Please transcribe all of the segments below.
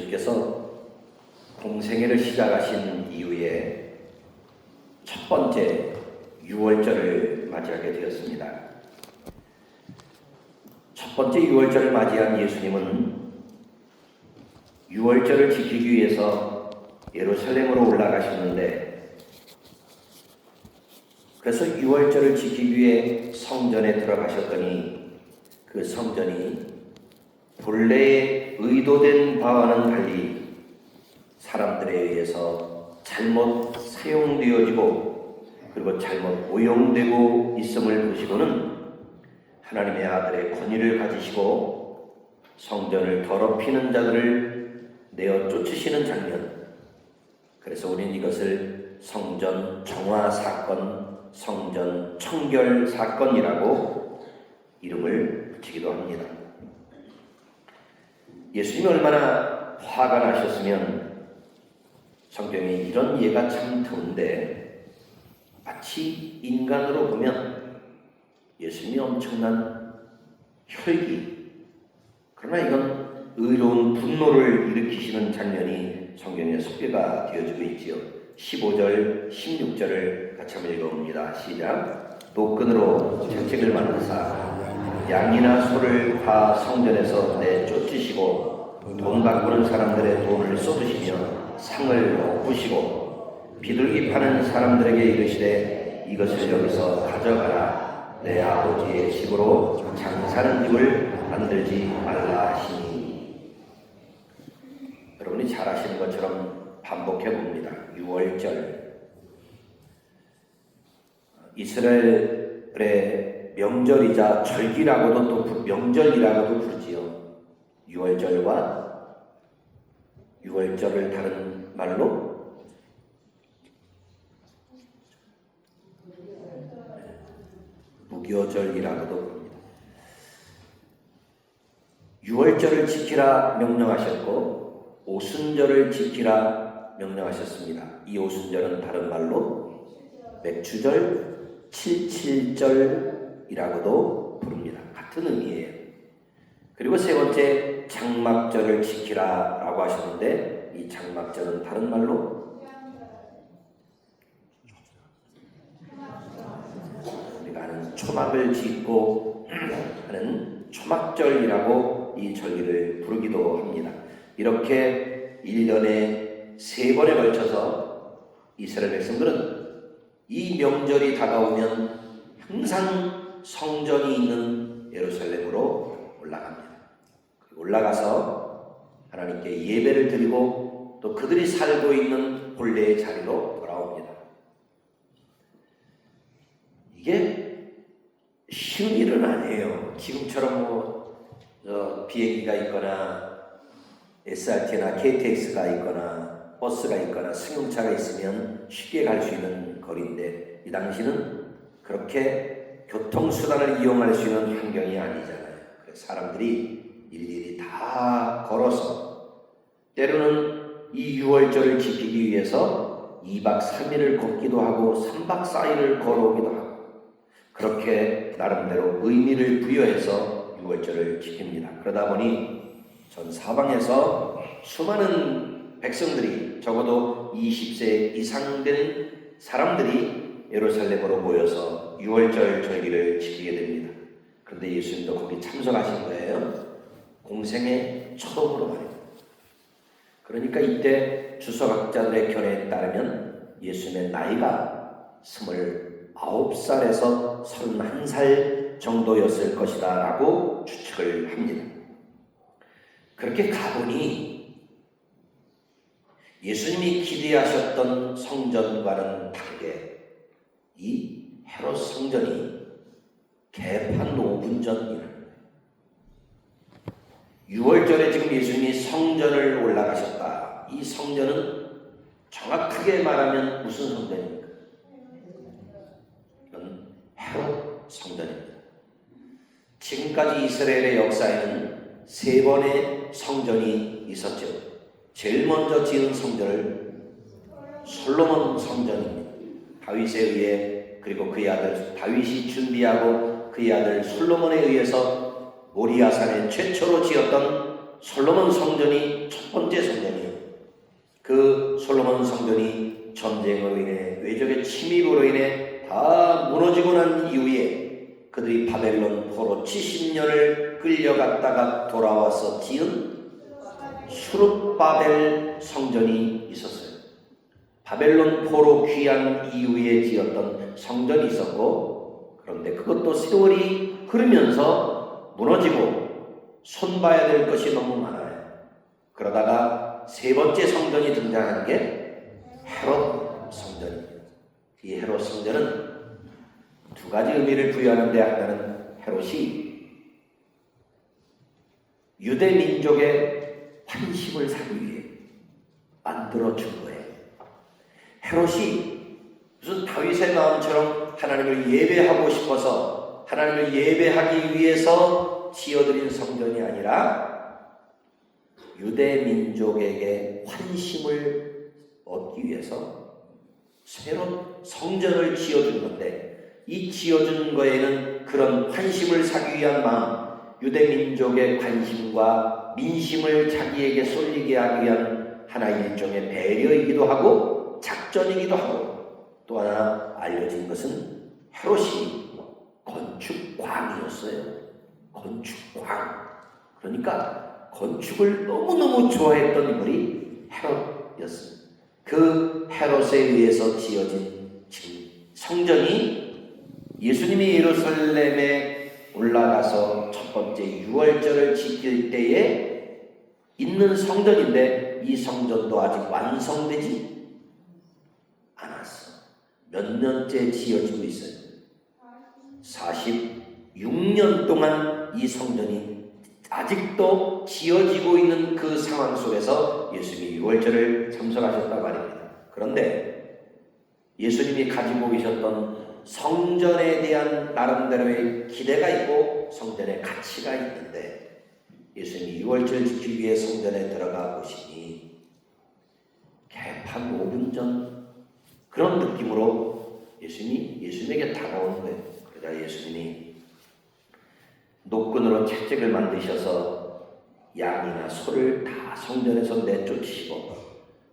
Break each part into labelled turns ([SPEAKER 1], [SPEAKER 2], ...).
[SPEAKER 1] 예수님께서 공생애를 시작하신 이후에 첫 번째 유월절을 맞이하게 되었습니다. 첫 번째 유월절을 맞이한 예수님은 유월절을 지키기 위해서 예루살렘으로 올라가셨는데, 그래서 유월절을 지키기 위해 성전에 들어가셨더니 그 성전이 본래의 의도된 바와는 달리 사람들에 의해서 잘못 사용되어지고 그리고 잘못 오용되고 있음을 보시고는 하나님의 아들의 권위를 가지시고 성전을 더럽히는 자들을 내어 쫓으시는 장면, 그래서 우리는 이것을 성전 정화 사건, 성전 청결 사건이라고 이름을 붙이기도 합니다. 예수님이 얼마나 화가 나셨으면 성경에 이런 예가 참 더운데, 마치 인간으로 보면 예수님이 엄청난 혈기, 그러나 이건 의로운 분노를 일으키시는 장면이 성경에 소개가 되어지고 있지요. 15절, 16절을 같이 한번 읽어봅니다. 시작. 노끈으로 채찍을 만드사 양이나 소를 다 성전에서 내쫓으시고 돈 바꾸는 사람들의 돈을 쏟으시며 상을 엎으시고 비둘기 파는 사람들에게 이르시되 이것을 여기서 가져가라. 내 아버지의 집으로 장사하는 집을 만들지 말라 하시니. 여러분이 잘 아시는 것처럼 반복해 봅니다. 유월절, 이스라엘의 명절이자 절기라고도 또 명절이라고도 부르지요. 유월절과 유월절을 다른 말로 무교절이라고도 부릅니다. 유월절을 지키라 명령하셨고 오순절을 지키라 명령하셨습니다. 이 오순절은 다른 말로 맥추절, 칠칠절이라고도 부릅니다. 같은 의미예요. 그리고 세 번째 장막절을 지키라 라고 하셨는데, 이 장막절은 다른 말로 우리가 아는 초막을 짓고 하는 초막절이라고 이 절기를 부르기도 합니다. 이렇게 1년에 3번에 걸쳐서 이스라엘 백성들은 이 명절이 다가오면 항상 성전이 있는 예루살렘으로 올라갑니다. 올라가서 하나님께 예배를 드리고 또 그들이 살고 있는 본래의 자리로 돌아옵니다. 이게 쉬운 일은 아니에요. 지금처럼 비행기가 있거나 SRT나 KTX가 있거나 버스가 있거나 승용차가 있으면 쉽게 갈 수 있는 거리인데, 이 당시는 그렇게 교통수단을 이용할 수 있는 환경이 아니잖아요. 그래서 사람들이 일일이 다 걸어서, 때로는 이 유월절을 지키기 위해서 2박 3일을 걷기도 하고 3박 4일을 걸어오기도 하고, 그렇게 나름대로 의미를 부여해서 유월절을 지킵니다. 그러다 보니 전 사방에서 수많은 백성들이, 적어도 20세 이상 된 사람들이 예루살렘으로 모여서 유월절 절기를 지키게 됩니다. 그런데 예수님도 거기 참석하신 거예요. 공생의 처음으로 말입니다. 그러니까 이때 주석학자들의 견해에 따르면 예수님의 나이가 29살에서 31살 정도였을 것이다 라고 추측을 합니다. 그렇게 가보니 예수님이 기대하셨던 성전과는 다르게 이 헤롯 성전이 개판 5분 전이라. 유월절에 지금 예수님이 성전을 올라가셨다. 이 성전은 정확하게 말하면 무슨 성전입니까? 이건 헤롯 성전입니다. 지금까지 이스라엘의 역사에는 3번의 성전이 있었죠. 제일 먼저 지은 성전을 솔로몬 성전입니다. 다윗에 의해, 그리고 그의 아들 다윗이 준비하고 그의 아들 솔로몬에 의해서 모리아산에 최초로 지었던 솔로몬 성전이 첫 번째 성전이에요. 그 솔로몬 성전이 전쟁으로 인해 외적의 침입으로 인해 다 무너지고 난 이후에 그들이 바벨론 포로 70년을 끌려갔다가 돌아와서 지은 수룹바벨 성전이 있었어요. 바벨론 포로 귀한 이후에 지었던 성전이 있었고, 그런데 그것도 세월이 흐르면서 무너지고 손봐야 될 것이 너무 많아요. 그러다가 세 번째 성전이 등장한 게 헤롯 성전입니다. 이 헤롯 성전은 두 가지 의미를 부여하는데, 하나는 헤롯이 유대 민족의 환심을 사기 위해 만들어준 거예요. 헤롯이 무슨 다윗의 마음처럼 하나님을 예배하고 싶어서 하나님을 예배하기 위해서 지어드린 성전이 아니라 유대 민족에게 환심을 얻기 위해서 새로운 성전을 지어준 건데, 이 지어준 거에는 그런 환심을 사기 위한 마음, 유대 민족의 관심과 민심을 자기에게 쏠리게 하기 위한 하나의 일종의 배려이기도 하고 작전이기도 하고, 또 하나 알려진 것은 헤롯이 건축광이었어요. 건축광. 그러니까 건축을 너무너무 좋아했던 인물이 헤롯이었습니다. 그 헤롯에 의해서 지어진 성전이 예수님이 예루살렘에 올라가서 첫 번째 유월절을 지킬 때에 있는 성전인데, 이 성전도 아직 완성되지 않았어. 몇 년째 지어지고 있어요. 46년 동안 이 성전이 아직도 지어지고 있는 그 상황 속에서 예수님이 유월절을 참석하셨단 말입니다. 그런데 예수님이 가지고 계셨던 성전에 대한 나름대로의 기대가 있고 성전의 가치가 있는데, 예수님이 유월절 지키기 위해 성전에 들어가 보시니 개판 5분 전 그런 느낌으로 예수님에게 다가오는 거예요. 그러자 예수님이 노끈으로 채찍을 만드셔서 양이나 소를 다 성전에서 내쫓으시고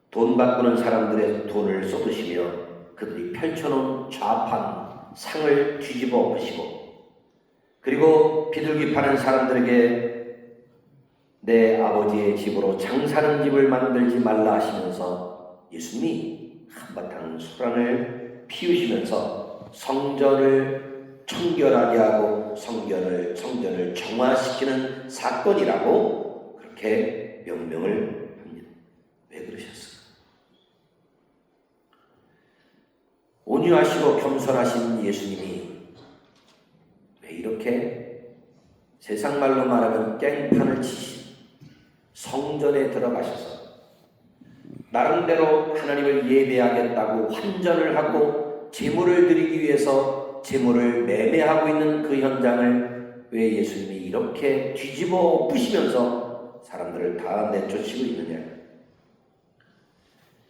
[SPEAKER 1] 돈 바꾸는 사람들의 돈을 쏟으시며 그들이 펼쳐놓은 좌판 상을 뒤집어 엎으시고, 그리고 비둘기 파는 사람들에게 내 아버지의 집으로 장사하는 집을 만들지 말라 하시면서 예수님이 한바탕 소란을 피우시면서 성전을 청결하게 하고 성전을 정화시키는 사건이라고 그렇게 명명을 합니다. 왜 그러셨을까? 온유하시고 겸손하신 예수님이 왜 이렇게 세상 말로 말하면 깽판을 치신 성전에 들어가셔서 나름대로 하나님을 예배하겠다고 환전을 하고 제물을 드리기 위해서 제물을 매매하고 있는 그 현장을 왜 예수님이 이렇게 뒤집어 엎으시면서 사람들을 다 내쫓으시고 있느냐?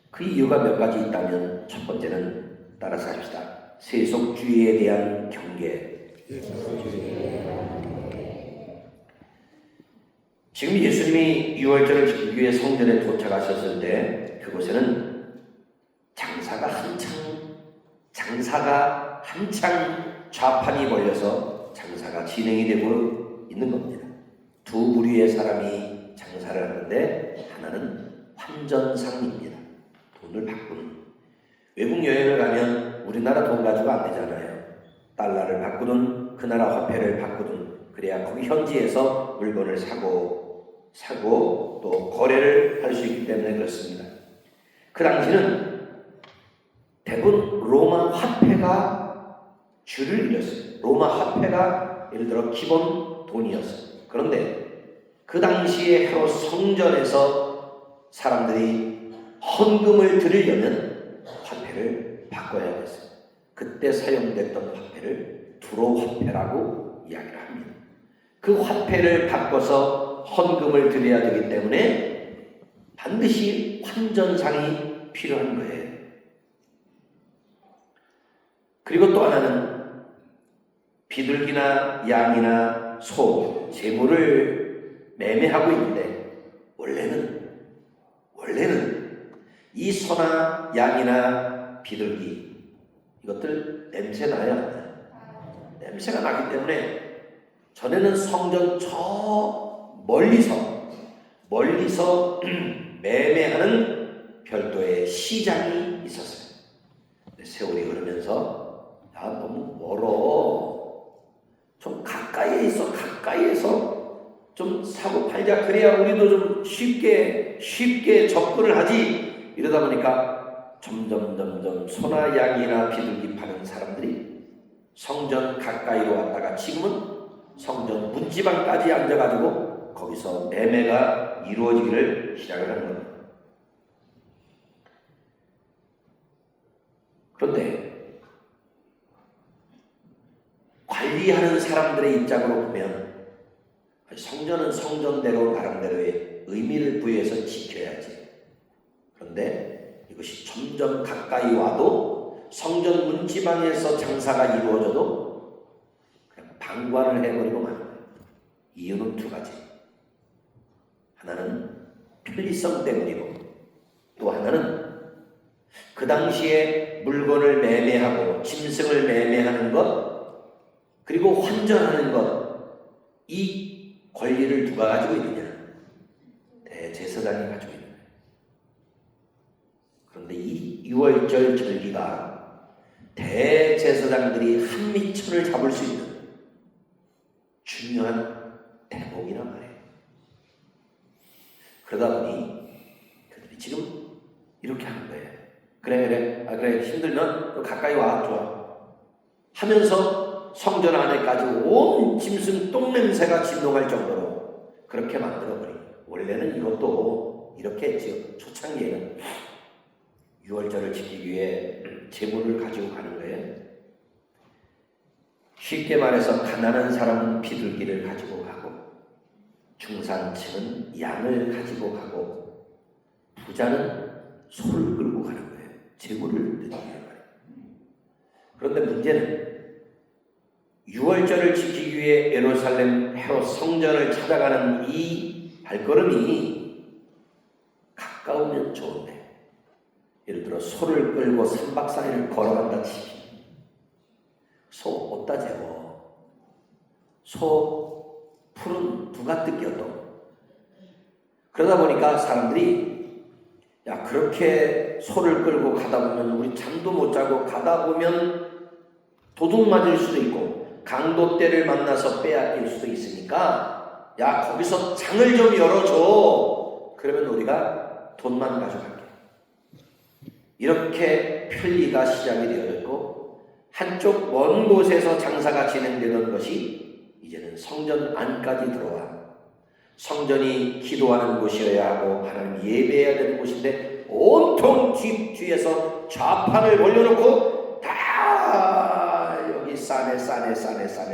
[SPEAKER 1] 그 이유가 몇 가지 있다면, 첫 번째는 따라서 합시다. 세속주의에 대한 경계. 지금 예수님이 유월절을 지키기 위해 성전에 도착하셨을 때 그곳에는 장사가 한창 좌판이 벌려서 장사가 진행이 되고 있는 겁니다. 두 부류의 사람이 장사를 하는데, 하나는 환전상입니다. 돈을 바꾸는. 외국 여행을 가면 우리나라 돈 가지고 안 되잖아요. 달러를 바꾸든 그 나라 화폐를 바꾸든 그래야 거기 현지에서 물건을 사고 또 거래를 할 수 있기 때문에 그렇습니다. 그 당시는 대부분 로마 화폐가 주를 이뤘어요. 로마 화폐가 예를 들어 기본 돈이었어요. 그런데 그 당시에 헤롯 성전에서 사람들이 헌금을 드리려면 화폐를 바꿔야 됐어요. 그때 사용됐던 화폐를 두로 화폐라고 이야기를 합니다. 그 화폐를 바꿔서 헌금을 드려야 되기 때문에 반드시 환전상이 필요한 거예요. 그리고 또 하나는 비둘기나 양이나 소, 재물을 매매하고 있는데 원래는 이 소나 양이나 비둘기 이것들 냄새 나요? 안 나요? 냄새가 나기 때문에 전에는 성전 저 멀리서 매매하는 별도의 시장이 있었어요. 근데 세월이 흐르면서 야, 너무 멀어. 좀 가까이에서 좀 사고 팔자. 그래야 우리도 좀 쉽게 접근을 하지. 이러다 보니까 점점 소나 양이나 비둘기 파는 사람들이 성전 가까이로 왔다가 지금은 성전 문지방까지 앉아가지고 거기서 매매가 이루어지기를 시작을 하는 겁니다. 그런데 관리하는 사람들의 입장으로 보면 성전은 성전대로 나름대로의 의미를 부여해서 지켜야지. 그런데 이것이 점점 가까이 와도 성전 문지방에서 장사가 이루어져도 그냥 방관을 해버리고 마는 거예요. 이유는 두 가지. 하나는 편리성 때문이고 또 하나는 그 당시에 물건을 매매하고 짐승을 매매하는 것 그리고 환전하는 것 이 권리를 누가 가지고 있느냐? 대제사장이 가지고 있는 거예요. 그런데 이 유월절 절기가 대제사장들이 한미천을 잡을 수 있는 중요한 대목이란 말이에요. 그러다 보니 그들이 지금 이렇게 하는 거예요. 그래 힘들면 가까이 와 좋아 하면서 성전 안에까지 온 짐승 똥냄새가 진동할 정도로 그렇게 만들어버린 거예요. 원래는 이것도 이렇게 했지요. 초창기에는 유월절을 지키기 위해 제물을 가지고 가는 거예요. 쉽게 말해서 가난한 사람은 비둘기를 가지고 가고 중산층은 양을 가지고 가고 부자는 소를 끌고 가는 거예요. 제물을 드리는 거예요. 그런데 문제는 유월절을 지키기 위해 예루살렘 헤롯 성전을 찾아가는 이 발걸음이 가까우면 좋은데 예를 들어 소를 끌고 3박 4일을 걸어간다 치기 소 어디다 재워? 소 풀은 누가 뜯겨도 그러다 보니까 사람들이 야 그렇게 소를 끌고 가다 보면 우리 잠도 못 자고 가다 보면 도둑 맞을 수도 있고 강도떼를 만나서 빼앗길 수도 있으니까 야 거기서 장을 좀 열어줘. 그러면 우리가 돈만 가져갈게. 이렇게 편리가 시작이 되어졌고 한쪽 먼 곳에서 장사가 진행되던 것이 이제는 성전 안까지 들어와 성전이 기도하는 곳이어야 하고 하나님 예배해야 되는 곳인데 온통 뒤에서 좌판을 올려놓고 다 여기 싸네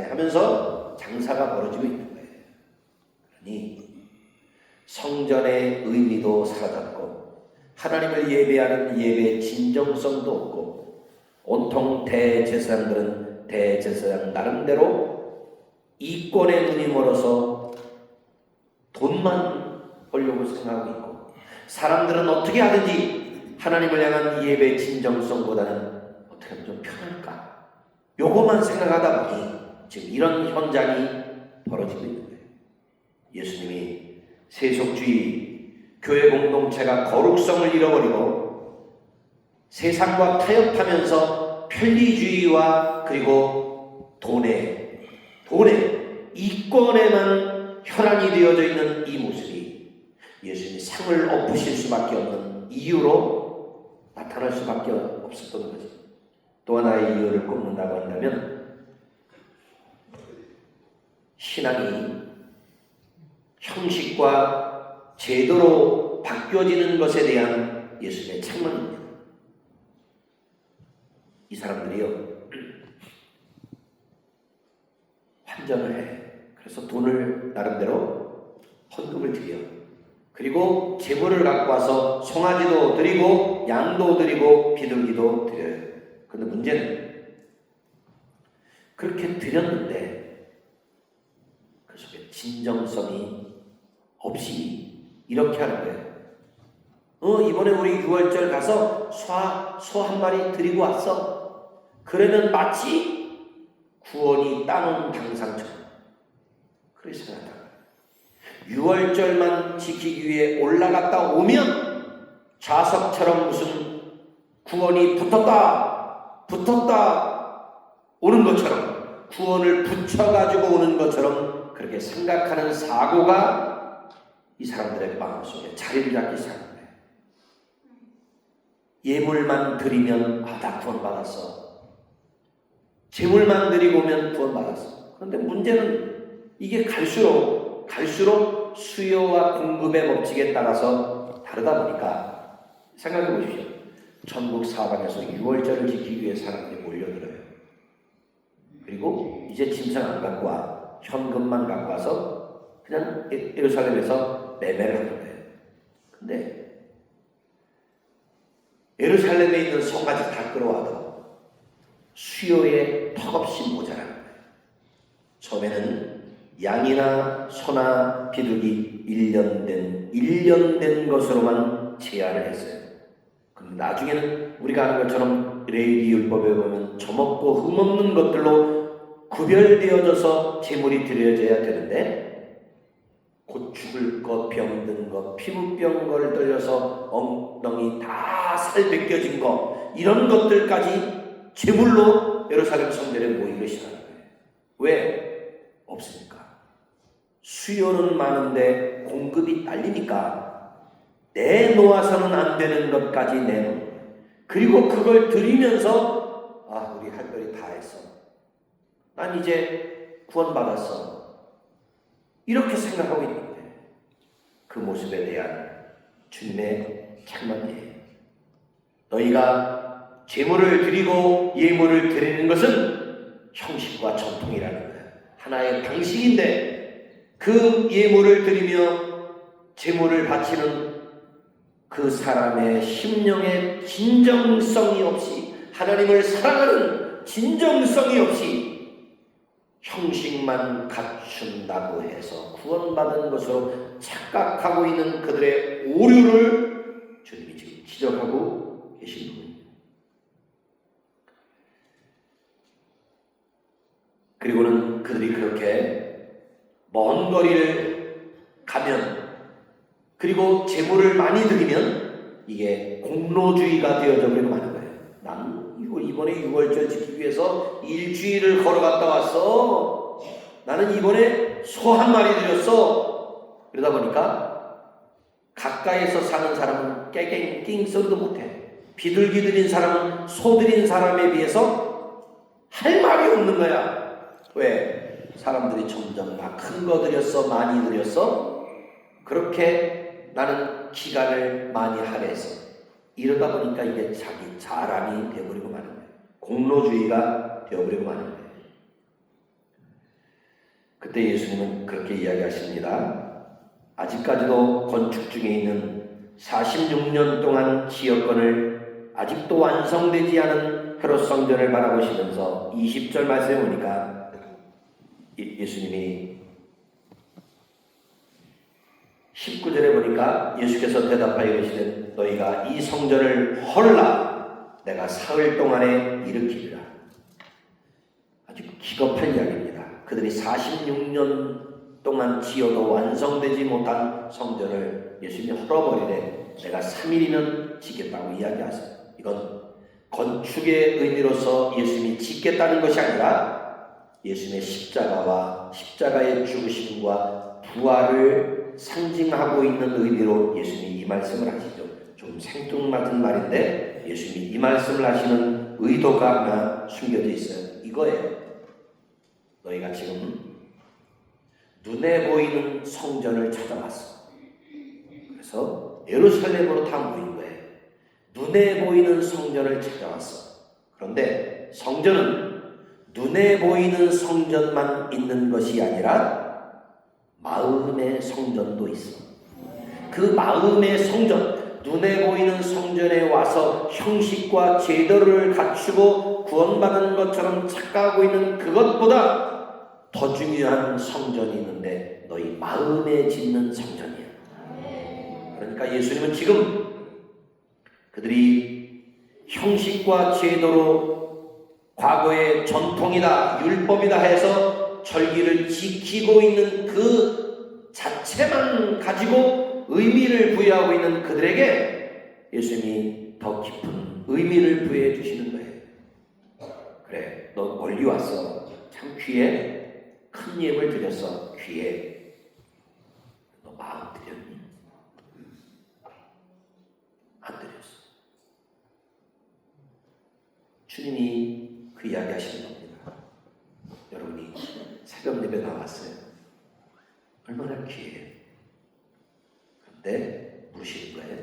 [SPEAKER 1] 하면서 장사가 벌어지고 있는 거예요. 그러니 성전의 의미도 사라졌고 하나님을 예배하는 예배의 진정성도 없고 온통 대제사장들은 대제사장 나름대로 이권의 눈이 멀어서 돈만 벌려고 생각하고 있고 사람들은 어떻게 하든지 하나님을 향한 예배의 진정성보다는 어떻게 하면 좀 편할까? 요것만 생각하다 보니 지금 이런 현장이 벌어지고 있는 거예요. 예수님이 세속주의, 교회 공동체가 거룩성을 잃어버리고 세상과 타협하면서 편리주의와 그리고 돈에 이권에만 혈안이 되어져 있는 이 모습이 예수님이 상을 엎으실 수밖에 없는 이유로 나타날 수밖에 없었던 거죠. 또 하나의 이유를 꼽는다고 한다면 신앙이 형식과 제도로 바뀌어지는 것에 대한 예수님의 책망입니다. 이 사람들이요 환전을 해. 그래서 돈을 나름대로 헌금을 드려. 그리고 제물을 갖고 와서 송아지도 드리고 양도 드리고 비둘기도 드려요. 그런데 문제는 그렇게 드렸는데 그 속에 진정성이 없이 이렇게 하는 거예요. 이번에 우리 6월절 가서 소 한 마리 드리고 왔어. 그러면 마치 구원이 따놓은 당상처럼 그렇게 생각한다. 6월절만 지키기 위해 올라갔다 오면 자석처럼 무슨 구원이 붙었다 오는 것처럼, 구원을 붙여가지고 오는 것처럼 그렇게 생각하는 사고가 이 사람들의 마음속에 자리를 잡기 시작합니다. 예물만 드리면 나 구원받았어. 제물만 드리고 오면 구원받았어. 그런데 문제는 이게 갈수록 수요와 공급의 법칙에 따라서 다르다 보니까 생각해 보십시오. 전국 사방에서 6월절을 지키기 위해 사람들이 몰려들어요. 그리고 이제 짐승 안 갖고 와. 현금만 갖고 와서 그냥 예루살렘에서 매매를 하는 거예요. 근데 예루살렘에 있는 성까지 다 끌어와도 수요에 턱없이 모자라는 거예요. 처음에는 양이나 소나 비둘기 1년 된 것으로만 제한을 했어요. 그럼 나중에는 우리가 아는 것처럼 레위기 율법에 보면 점없고 흠없는 것들로 구별되어져서 제물이 드려져야 되는데, 곧 죽을 것, 병든 것, 피부병 걸 떨려서 엉덩이 다 살 벗겨진 것, 이런 것들까지 제물로 예루살렘 성전에 모이기 시작하는 거예요. 왜? 없으니까. 수요는 많은데 공급이 딸리니까 내놓아서는 안 되는 것까지 내놓는 거예요. 그리고 그걸 드리면서 우리 할 거리 다 했어. 난 이제 구원받았어. 이렇게 생각하고 있는데 그 모습에 대한 주님의 한마디예요. 너희가 제물을 드리고 예물을 드리는 것은 형식과 전통이라는 거예요. 하나의 방식인데 그 예물을 드리며 제물을 바치는 그 사람의 심령의 진정성이 없이, 하나님을 사랑하는 진정성이 없이 형식만 갖춘다고 해서 구원받은 것으로 착각하고 있는 그들의 오류를 주님이 지금 지적하고 계신 분입니다. 그리고는 그들이 그렇게 먼 거리를 가면, 그리고 제물을 많이 드리면 이게 공로주의가 되어져 버리고 마는 거예요. 난 이번에 6월절 지키기 위해서 일주일을 걸어갔다 왔어. 나는 이번에 소 한 마리 드렸어. 그러다 보니까 가까이서 사는 사람은 깨갱 소리도 못해. 비둘기 드린 사람은 소 드린 사람에 비해서 할 말이 없는 거야. 왜? 사람들이 점점 다 큰 거 드렸어, 많이 드렸어. 그렇게 나는 기간을 많이 할애했어. 이러다 보니까 이게 자기 자랑이 되어버리고 마는 거예요. 공로주의가 되어버리고 마는 거예요. 그때 예수님은 그렇게 이야기하십니다. 아직까지도 건축 중에 있는 46년 동안 지역권을 아직도 완성되지 않은 헤롯 성전을 바라보시면서 20절 말씀에 보니까 예수님이 19절에 보니까 예수께서 대답하여 이르시되 너희가 이 성전을 헐라 내가 사흘 동안에 일으키리라. 아주 기겁한 이야기입니다. 그들이 46년 동안 지어도 완성되지 못한 성전을 예수님이 헐어버리되 내가 3일이면 짓겠다고 이야기하세요. 이건 건축의 의미로서 예수님이 짓겠다는 것이 아니라 예수님의 십자가와 십자가의 죽으심과 부활을 상징하고 있는 의미로 예수님이 이 말씀을 하시죠. 좀 생뚱맞은 말인데 예수님이 이 말씀을 하시는 의도가 하나 숨겨져 있어요. 이거예요. 너희가 지금 눈에 보이는 성전을 찾아왔어. 그래서 예루살렘으로 다 모인 거예요. 눈에 보이는 성전을 찾아왔어. 그런데 성전은 눈에 보이는 성전만 있는 것이 아니라 마음의 성전도 있어. 그 마음의 성전, 눈에 보이는 성전에 와서 형식과 제도를 갖추고 구원받은 것처럼 착각하고 있는 그것보다 더 중요한 성전이 있는데 너희 마음에 짓는 성전이야. 그러니까 예수님은 지금 그들이 형식과 제도로 과거의 전통이다, 율법이다 해서 절기를 지키고 있는 그 자체만 가지고 의미를 부여하고 있는 그들에게 예수님이 더 깊은 의미를 부여해 주시는 거예요. 그래, 너 멀리 왔어. 참 귀해. 큰 예물 드렸어. 귀해. 너 마음 드렸니? 안 드렸어. 주님이 그 이야기 하시는 겁니다. 여러분이 새벽 예배 나왔어요. 얼마나 귀해요. 그런데 물으시는 거예요.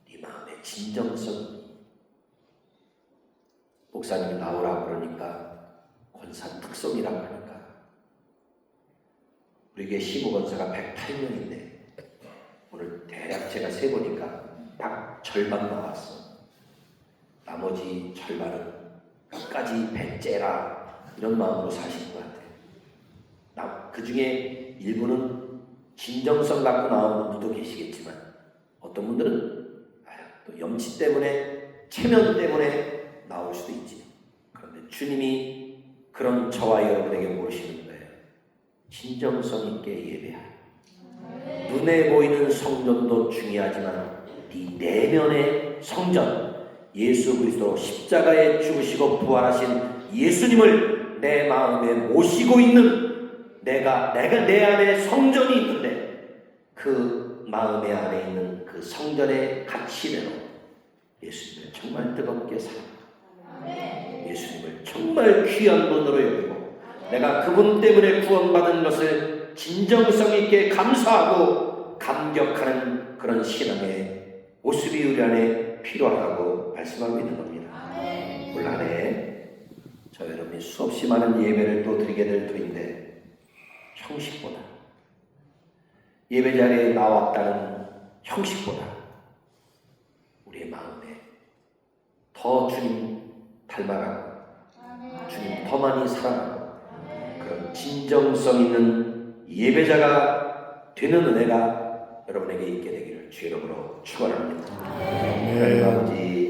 [SPEAKER 1] 네 마음의 진정성. 목사님이 나오라고 그러니까 권사 특성이라고 하니까 우리에게 시무권사가 108명인데 오늘 대략 제가 세보니까 딱 절반 나왔어. 나머지 절반은 끝까지 배째라 이런 마음으로 사시는 것 같아요. 그 중에 일부는 진정성 갖고 나오는 분들도 계시겠지만 어떤 분들은 또 염치 때문에 체면 때문에 나올 수도 있지. 그런데 주님이 그런 저와 여러분에게 모르시는 거예요. 진정성 있게 예배하라. 눈에 보이는 성전도 중요하지만 네 내면의 성전, 예수 그리스도 십자가에 죽으시고 부활하신 예수님을 내 마음에 모시고 있는 내가 내 안에 성전이 있는데 그 마음의 안에 있는 그 성전의 가치대로 예수님을 정말 뜨겁게 사랑하라. 예수님을 정말 귀한 분으로 여기고 내가 그분 때문에 구원받은 것을 진정성 있게 감사하고 감격하는 그런 신앙의 모습이 우리 안에 필요하다고 말씀하고 있는 겁니다. 올 한해 저 여러분이 수없이 많은 예배를 또 드리게 될 터인데 형식보다 예배 자리에 나왔다는 형식보다 우리의 마음에 더 주님 닮아가고 주님 더 많이 사랑하고 그런 진정성 있는 예배자가 되는 은혜가 여러분에게 있게 되기를 주의 이름으로 축원합니다. 하나님 아버지